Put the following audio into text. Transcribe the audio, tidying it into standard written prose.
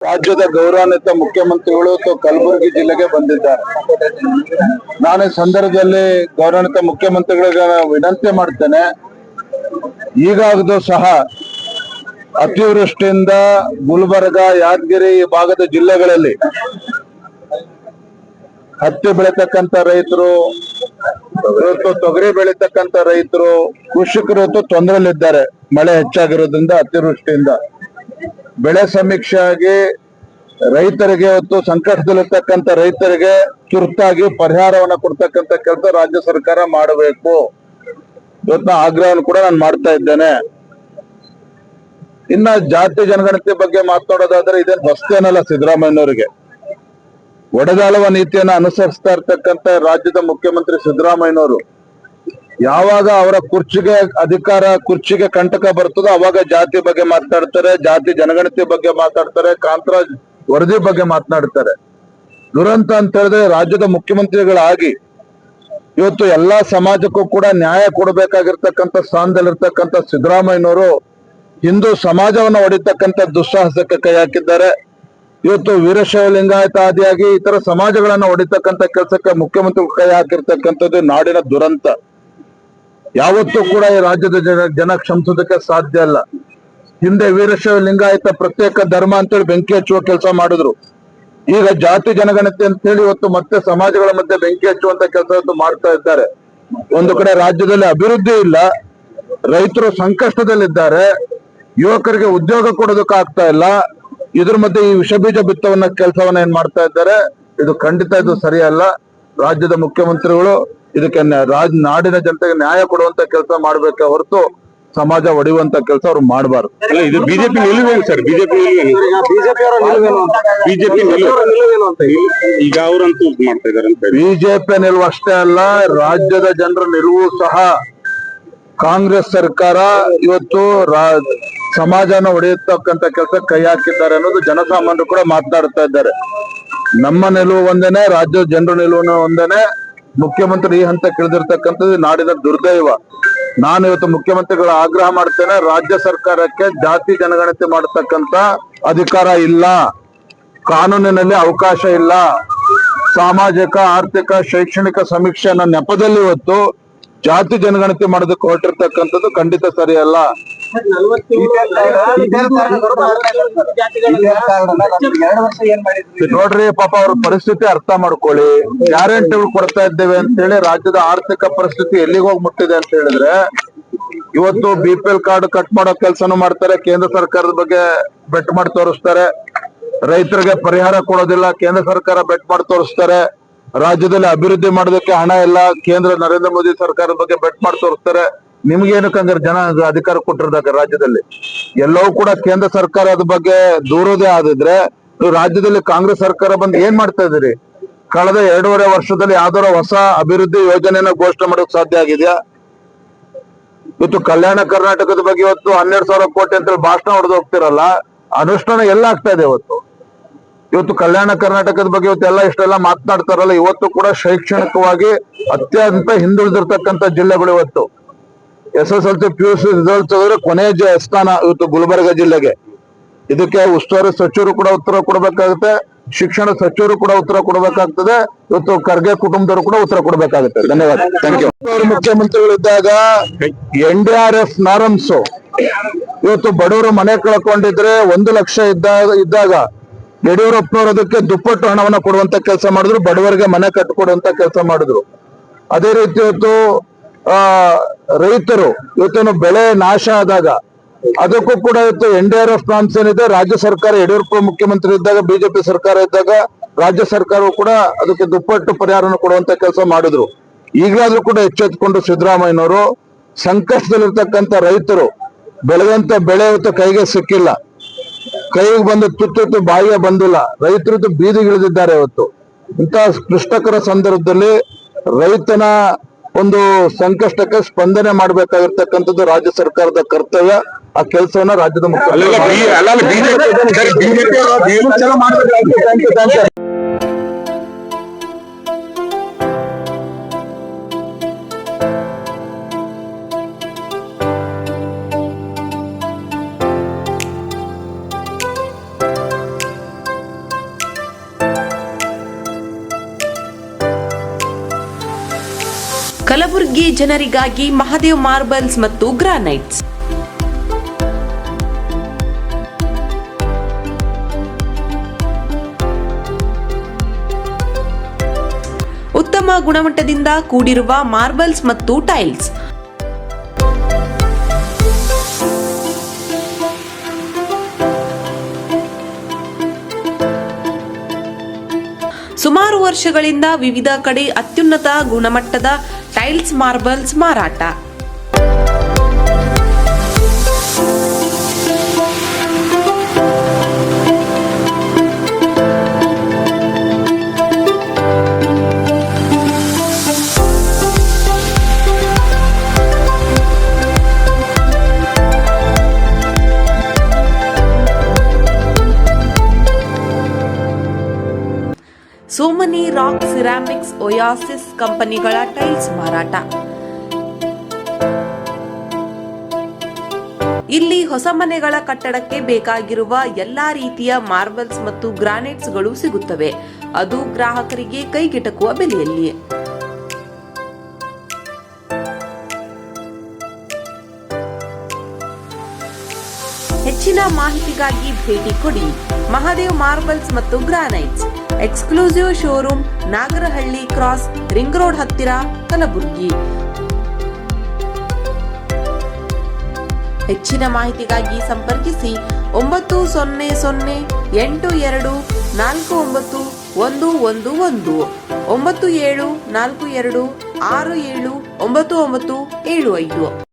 ರಾಜ್ಯದ ಗೌರವಾನ್ವಿತ ಮುಖ್ಯಮಂತ್ರಿಗಳು ಕಲಬುರಗಿ ಜಿಲ್ಲೆಗೆ ಬಂದಿದ್ದಾರೆ. ನಾನು ಈ ಸಂದರ್ಭದಲ್ಲಿ ಗೌರವಾನ್ವಿತ ಮುಖ್ಯಮಂತ್ರಿಗಳಿಗೆ ವಿನಂತಿ ಮಾಡ್ತೇನೆ, ಈಗಾಗಲೂ ಸಹ ಅತಿವೃಷ್ಟಿಯಿಂದ ಗುಲ್ಬರ್ಗ, ಯಾದಗಿರಿ ಈ ಭಾಗದ ಜಿಲ್ಲೆಗಳಲ್ಲಿ ಹತ್ತಿ ಬೆಳೀತಕ್ಕಂಥ ರೈತರು, ಇವತ್ತು ತೊಗರಿ ಬೆಳೀತಕ್ಕಂಥ ರೈತರು, ಕೃಷಿಕರು ಇವತ್ತು ತೊಂದರೆಯಲ್ಲಿದ್ದಾರೆ. ಮಳೆ ಹೆಚ್ಚಾಗಿರೋದ್ರಿಂದ, ಅತಿವೃಷ್ಟಿಯಿಂದ ಬೆಳೆ ಸಮೀಕ್ಷೆ ಆಗಿ ರೈತರಿಗೆ ಇವತ್ತು ಸಂಕಷ್ಟದಲ್ಲಿರ್ತಕ್ಕಂಥ ರೈತರಿಗೆ ತುರ್ತಾಗಿ ಪರಿಹಾರವನ್ನ ಕೊಡ್ತಕ್ಕಂಥ ಕೆಲಸ ರಾಜ್ಯ ಸರ್ಕಾರ ಮಾಡಬೇಕು. ಇವತ್ತಿನ ಆಗ್ರಹವನ್ನು ಕೂಡ ನಾನು ಮಾಡ್ತಾ ಇದ್ದೇನೆ. ಇನ್ನ ಜಾತಿ ಜನಗಣತಿ ಬಗ್ಗೆ ಮಾತನಾಡೋದಾದ್ರೆ ಇದೇನು ಹೊಸತೇನಲ್ಲ. ಸಿದ್ದರಾಮಯ್ಯನವರಿಗೆ ಒಡೆದಾಳುವ ನೀತಿಯನ್ನ ಅನುಸರಿಸ್ತಾ ಇರ್ತಕ್ಕಂಥ ರಾಜ್ಯದ ಮುಖ್ಯಮಂತ್ರಿ ಸಿದ್ದರಾಮಯ್ಯನವರು ಯಾವಾಗ ಅವರ ಕುರ್ಚಿಗೆ ಕಂಟಕ ಬರ್ತದೋ ಅವಾಗ ಜಾತಿ ಬಗ್ಗೆ ಮಾತನಾಡ್ತಾರೆ, ಜಾತಿ ಜನಗಣತಿ ಬಗ್ಗೆ ಮಾತಾಡ್ತಾರೆ, ಕಾಂತರಾಜ್ ವರದಿ ಬಗ್ಗೆ ಮಾತನಾಡ್ತಾರೆ. ದುರಂತ ಅಂತ ಹೇಳಿದ್ರೆ ರಾಜ್ಯದ ಮುಖ್ಯಮಂತ್ರಿಗಳಾಗಿ ಇವತ್ತು ಎಲ್ಲಾ ಸಮಾಜಕ್ಕೂ ಕೂಡ ನ್ಯಾಯ ಕೊಡಬೇಕಾಗಿರ್ತಕ್ಕಂಥ ಸ್ಥಾನದಲ್ಲಿರ್ತಕ್ಕಂಥ ಸಿದ್ದರಾಮಯ್ಯನವರು ಹಿಂದೂ ಸಮಾಜವನ್ನು ಹೊಡಿತಕ್ಕಂಥ ದುಸ್ಸಾಹಸಕ್ಕೆ ಕೈ ಹಾಕಿದ್ದಾರೆ. ಇವತ್ತು ವೀರಶೈವ ಲಿಂಗಾಯತ ಆದಿಯಾಗಿ ಇತರ ಸಮಾಜಗಳನ್ನ ಹೊಡಿತಕ್ಕಂಥ ಕೆಲಸಕ್ಕೆ ಮುಖ್ಯಮಂತ್ರಿ ಕೈ ಹಾಕಿರ್ತಕ್ಕಂಥದ್ದು ನಾಡಿನ ದುರಂತ. ಯಾವತ್ತೂ ಕೂಡ ಈ ರಾಜ್ಯದ ಜನ ಕ್ಷಮಿಸೋದಕ್ಕೆ ಸಾಧ್ಯ ಅಲ್ಲ. ಹಿಂದೆ ವೀರಶೈವ ಲಿಂಗಾಯತ ಪ್ರತ್ಯೇಕ ಧರ್ಮ ಅಂತೇಳಿ ಬೆಂಕಿ ಹಚ್ಚುವ ಕೆಲಸ ಮಾಡಿದ್ರು. ಈಗ ಜಾತಿ ಜನಗಣತಿ ಅಂತ ಹೇಳಿ ಇವತ್ತು ಮತ್ತೆ ಸಮಾಜಗಳ ಮಧ್ಯೆ ಬೆಂಕಿ ಹಚ್ಚುವಂತ ಕೆಲಸ ಮಾಡ್ತಾ ಇದ್ದಾರೆ. ಒಂದು ಕಡೆ ರಾಜ್ಯದಲ್ಲಿ ಅಭಿವೃದ್ಧಿ ಇಲ್ಲ, ರೈತರು ಸಂಕಷ್ಟದಲ್ಲಿದ್ದಾರೆ, ಯುವಕರಿಗೆ ಉದ್ಯೋಗ ಕೊಡೋದಕ್ಕೆ ಆಗ್ತಾ ಇಲ್ಲ. ಇದ್ರ ಮಧ್ಯೆ ಈ ವಿಷಬೀಜ ಬಿತ್ತವನ್ನ ಕೆಲಸವನ್ನ ಏನ್ ಮಾಡ್ತಾ ಇದ್ದಾರೆ, ಇದು ಖಂಡಿತ ಇದು ಸರಿಯಲ್ಲ. ರಾಜ್ಯದ ಮುಖ್ಯಮಂತ್ರಿಗಳು ಇದಕ್ಕೆ ನಾಡಿನ ಜನತೆಗೆ ನ್ಯಾಯ ಕೊಡುವಂತ ಕೆಲಸ ಮಾಡ್ಬೇಕೆ ಹೊರತು ಸಮಾಜ ಒಡೆಯುವಂತ ಕೆಲಸ ಅವ್ರು ಮಾಡಬಾರ್ದು. ಇದು ಬಿಜೆಪಿ ನಿಲುವೇನು ಸರ್? ಬಿಜೆಪಿ ಈಗ ಅವರಂತೂ ಮಾಡ್ತಾ ಇದಾರೆ ಅಂತ. ಬಿಜೆಪಿ ನಿಲುವು ಅಷ್ಟೇ ಅಲ್ಲ, ರಾಜ್ಯದ ಜನರ ನಿಲುವು ಸಹ. ಕಾಂಗ್ರೆಸ್ ಸರ್ಕಾರ ಇವತ್ತು ಸಮಾಜನ ಹೊಡೆಯತಕ್ಕಂತ ಕೆಲಸ ಕೈ ಹಾಕಿದ್ದಾರೆ ಅನ್ನೋದು ಜನಸಾಮಾನ್ಯರು ಕೂಡ ಮಾತನಾಡ್ತಾ ಇದ್ದಾರೆ. ನಮ್ಮ ನಿಲುವು ಒಂದೇನೆ, ರಾಜ್ಯದ ಜನರ ನಿಲುವು ಒಂದೇನೆ. ಮುಖ್ಯಮಂತ್ರಿ ಈ ಹಂತಕ್ಕೆ ಇಳಿದಿರ್ತಕ್ಕಂಥದ್ದು ನಾಡಿನ ದುರ್ದೈವ. ನಾನು ಇವತ್ತು ಮುಖ್ಯಮಂತ್ರಿಗಳ ಆಗ್ರಹ ಮಾಡ್ತೇನೆ, ರಾಜ್ಯ ಸರ್ಕಾರಕ್ಕೆ ಜಾತಿ ಜನಗಣತಿ ಮಾಡತಕ್ಕಂತ ಅಧಿಕಾರ ಇಲ್ಲ, ಕಾನೂನಿನಲ್ಲಿ ಅವಕಾಶ ಇಲ್ಲ. ಸಾಮಾಜಿಕ, ಆರ್ಥಿಕ, ಶೈಕ್ಷಣಿಕ ಸಮೀಕ್ಷೆನ ನೆಪದಲ್ಲಿ ಇವತ್ತು ಜಾತಿ ಜನಗಣತಿ ಮಾಡೋದಕ್ಕೆ ಹೊರಟಿರ್ತಕ್ಕಂಥದ್ದು ಖಂಡಿತ ಸರಿಯಲ್ಲ. ನೋಡ್ರಿ, ಪಾಪ ಅವ್ರ ಪರಿಸ್ಥಿತಿ ಅರ್ಥ ಮಾಡ್ಕೊಳ್ಳಿ. ಗ್ಯಾರಂಟಿಗಳು ಕೊಡ್ತಾ ಇದ್ದೇವೆ ಅಂತ ಹೇಳಿ ರಾಜ್ಯದ ಆರ್ಥಿಕ ಪರಿಸ್ಥಿತಿ ಎಲ್ಲಿಗೆ ಹೋಗಿ ಮುಟ್ಟಿದೆ ಅಂತ ಹೇಳಿದ್ರೆ, ಇವತ್ತು BPL ಕಾರ್ಡ್ ಕಟ್ ಮಾಡೋ ಕೆಲಸನೂ ಮಾಡ್ತಾರೆ, ಕೇಂದ್ರ ಸರ್ಕಾರದ ಬಗ್ಗೆ ಬೆಟ್ ಮಾಡಿ ತೋರಿಸ್ತಾರೆ. ರೈತರಿಗೆ ಪರಿಹಾರ ಕೊಡೋದಿಲ್ಲ, ಕೇಂದ್ರ ಸರ್ಕಾರ ಬೆಟ್ ಮಾಡಿ ತೋರಿಸ್ತಾರೆ. ರಾಜ್ಯದಲ್ಲಿ ಅಭಿವೃದ್ಧಿ ಮಾಡೋದಕ್ಕೆ ಹಣ ಇಲ್ಲ, ಕೇಂದ್ರ ನರೇಂದ್ರ ಮೋದಿ ಸರ್ಕಾರದ ಬಗ್ಗೆ ಬೆಟ್ ಮಾಡಿ ತೋರಿಸ್ತಾರೆ. ನಿಮ್ಗೇನಕ್ಕಂದ್ರೆ ಜನ ಅಧಿಕಾರ ಕೊಟ್ಟಿರ್ದಾಗ ರಾಜ್ಯದಲ್ಲಿ ಎಲ್ಲವೂ ಕೂಡ ಕೇಂದ್ರ ಸರ್ಕಾರದ ಬಗ್ಗೆ ದೂರೋದೇ ಆದಿದ್ರೆ, ನೀವು ರಾಜ್ಯದಲ್ಲಿ ಕಾಂಗ್ರೆಸ್ ಸರ್ಕಾರ ಬಂದು ಏನ್ ಮಾಡ್ತಾ ಇದ್ದೀರಿ? ಕಳೆದ 2.5 ವರ್ಷದಲ್ಲಿ ಯಾವ್ದಾರ ಹೊಸ ಅಭಿವೃದ್ಧಿ ಯೋಜನೆಯನ್ನ ಘೋಷಣೆ ಮಾಡೋಕ್ ಸಾಧ್ಯ ಆಗಿದೆಯಾ? ಇವತ್ತು ಕಲ್ಯಾಣ ಕರ್ನಾಟಕದ ಬಗ್ಗೆ ಇವತ್ತು 12,000 ಕೋಟಿ ಅಂತ ಭಾಷಣ ಹೊಡೆದು ಹೋಗ್ತಿರಲ್ಲ, ಅನುಷ್ಠಾನ ಎಲ್ಲ ಆಗ್ತಾ ಇದೆ. ಇವತ್ತು ಕಲ್ಯಾಣ ಕರ್ನಾಟಕದ ಬಗ್ಗೆ ಇವತ್ತೆಲ್ಲ ಇಷ್ಟೆಲ್ಲ ಮಾತನಾಡ್ತಾರಲ್ಲ, ಇವತ್ತು ಕೂಡ ಶೈಕ್ಷಣಿಕವಾಗಿ ಅತ್ಯಂತ ಹಿಂದುಳಿದಿರ್ತಕ್ಕಂಥ ಜಿಲ್ಲೆಗಳು. ಇವತ್ತು SSLC PUC ರಿಸಲ್ಟ್ಸ್ ಹೋದ್ರೆ ಕೊನೆಯ ಸ್ಥಾನ ಇವತ್ತು ಗುಲ್ಬರ್ಗ ಜಿಲ್ಲೆಗೆ. ಇದಕ್ಕೆ ಉಸ್ತುವಾರಿ ಸಚಿವರು ಕೂಡ ಉತ್ತರ ಕೊಡಬೇಕಾಗುತ್ತೆ, ಶಿಕ್ಷಣ ಸಚಿವರು ಕೂಡ ಉತ್ತರ ಕೊಡಬೇಕಾಗ್ತದೆ, ಇವತ್ತು ಖರ್ಗೆ ಕುಟುಂಬದವರು ಕೂಡ ಉತ್ತರ ಕೊಡಬೇಕಾಗುತ್ತೆ. ಧನ್ಯವಾದ. Thank you. ಮುಖ್ಯಮಂತ್ರಿಗಳಿದ್ದಾಗ NDRF ನಾರ್ಮ್ಸ್ ಇವತ್ತು ಬಡವರು ಮನೆ ಕಳ್ಕೊಂಡಿದ್ರೆ 1 ಲಕ್ಷ ಇದ್ದಾಗ ಯಡಿಯೂರಪ್ಪನವರು ಅದಕ್ಕೆ ದುಪ್ಪಟ್ಟು ಹಣವನ್ನ ಕೊಡುವಂತ ಕೆಲಸ ಮಾಡಿದ್ರು, ಬಡವರಿಗೆ ಮನೆ ಕಟ್ಟಿಕೊಡುವಂತ ಕೆಲಸ ಮಾಡಿದ್ರು. ಅದೇ ರೀತಿ ಇವತ್ತು ರೈತರು ಇವತ್ತೇನು ಬೆಳೆ ನಾಶ ಆದಾಗ ಅದಕ್ಕೂ ಕೂಡ ಇವತ್ತು NDRF ನಾರ್ಮ್ಸ್ ಏನಿದೆ, ರಾಜ್ಯ ಸರ್ಕಾರ ಯಡಿಯೂರಪ್ಪ ಮುಖ್ಯಮಂತ್ರಿ ಇದ್ದಾಗ, ಬಿಜೆಪಿ ಸರ್ಕಾರ ಇದ್ದಾಗ ರಾಜ್ಯ ಸರ್ಕಾರವು ಕೂಡ ಅದಕ್ಕೆ ದುಪ್ಪಟ್ಟು ಪರಿಹಾರವನ್ನು ಕೊಡುವಂತ ಕೆಲಸ ಮಾಡಿದ್ರು. ಈಗಲಾದ್ರೂ ಕೂಡ ಎಚ್ಚೆತ್ತುಕೊಂಡು ಸಿದ್ದರಾಮಯ್ಯನವರು ಸಂಕಷ್ಟದಲ್ಲಿರ್ತಕ್ಕಂಥ ರೈತರು ಬೆಳೆದಂತ ಬೆಳೆ ಇವತ್ತು ಕೈಗೆ ಸಿಕ್ಕಿಲ್ಲ, ಕೈಗೆ ಬಂದು ತುತ್ತು ಬಾಯಿಗೆ ಬಂದಿಲ್ಲ, ರೈತರು ಬೀದಿಗಿಳಿದಿದ್ದಾರೆ. ಇವತ್ತು ಇಂತಹ ಕ್ಲಿಷ್ಟಕರ ಸಂದರ್ಭದಲ್ಲಿ ರೈತನ ಒಂದು ಸಂಕಷ್ಟಕ್ಕೆ ಸ್ಪಂದನೆ ಮಾಡಬೇಕಾಗಿರ್ತಕ್ಕಂಥದ್ದು ರಾಜ್ಯ ಸರ್ಕಾರದ ಕರ್ತವ್ಯ. ಆ ಕೆಲಸವನ್ನ ರಾಜ್ಯದ ಮುಖ್ಯ ಕಲಬುರಗಿ ಜನರಿಗಾಗಿ ಮಹಾದೇವ್ ಮಾರ್ಬಲ್ಸ್ ಮತ್ತು ಗ್ರಾನೈಟ್ಸ್. ಉತ್ತಮ ಗುಣಮಟ್ಟದಿಂದ ಕೂಡಿರುವ ಮಾರ್ಬಲ್ಸ್ ಮತ್ತು ಟೈಲ್ಸ್. ಸುಮಾರು ವರ್ಷಗಳಿಂದ ವಿವಿಧ ಕಡೆ ಅತ್ಯುನ್ನತ ಗುಣಮಟ್ಟದ ಟೈಲ್ಸ್ ಮಾರ್ಬಲ್ಸ್ ಮಾರಾಟ. ಸೋಮನಿ ರಾಕ್ ಸಿರಾಮಿಕ್ಸ್ ಒಯಾಸಿಸ್ ಕಂಪನಿಗಳ ಟೈಲ್ಸ್ ಮಾರಾಟ. ಇಲ್ಲಿ ಹೊಸ ಮನೆಗಳ ಕಟ್ಟಡಕ್ಕೆ ಬೇಕಾಗಿರುವ ಎಲ್ಲಾ ರೀತಿಯ ಮಾರ್ಬಲ್ಸ್ ಮತ್ತು ಗ್ರಾನೈಟ್ಸ್ ಗಳು ಸಿಗುತ್ತವೆ, ಅದು ಗ್ರಾಹಕರಿಗೆ ಕೈಗೆಟಕುವ ಬೆಲೆಯಲ್ಲಿ. ಹೆಚ್ಚಿನ ಮಾಹಿತಿಗಾಗಿ ಭೇಟಿ ಕೊಡಿ. ಮಹಾದೇವ್ ಮಾರ್ಬಲ್ಸ್ ಮತ್ತು granites, exclusive showroom, Nagarahalli cross, ring road ಹತ್ತಿರ, ಕಲಬುರಗಿ. ಹೆಚ್ಚಿನ ಮಾಹಿತಿಗಾಗಿ ಸಂಪರ್ಕಿಸಿ 9008242111 9742679975.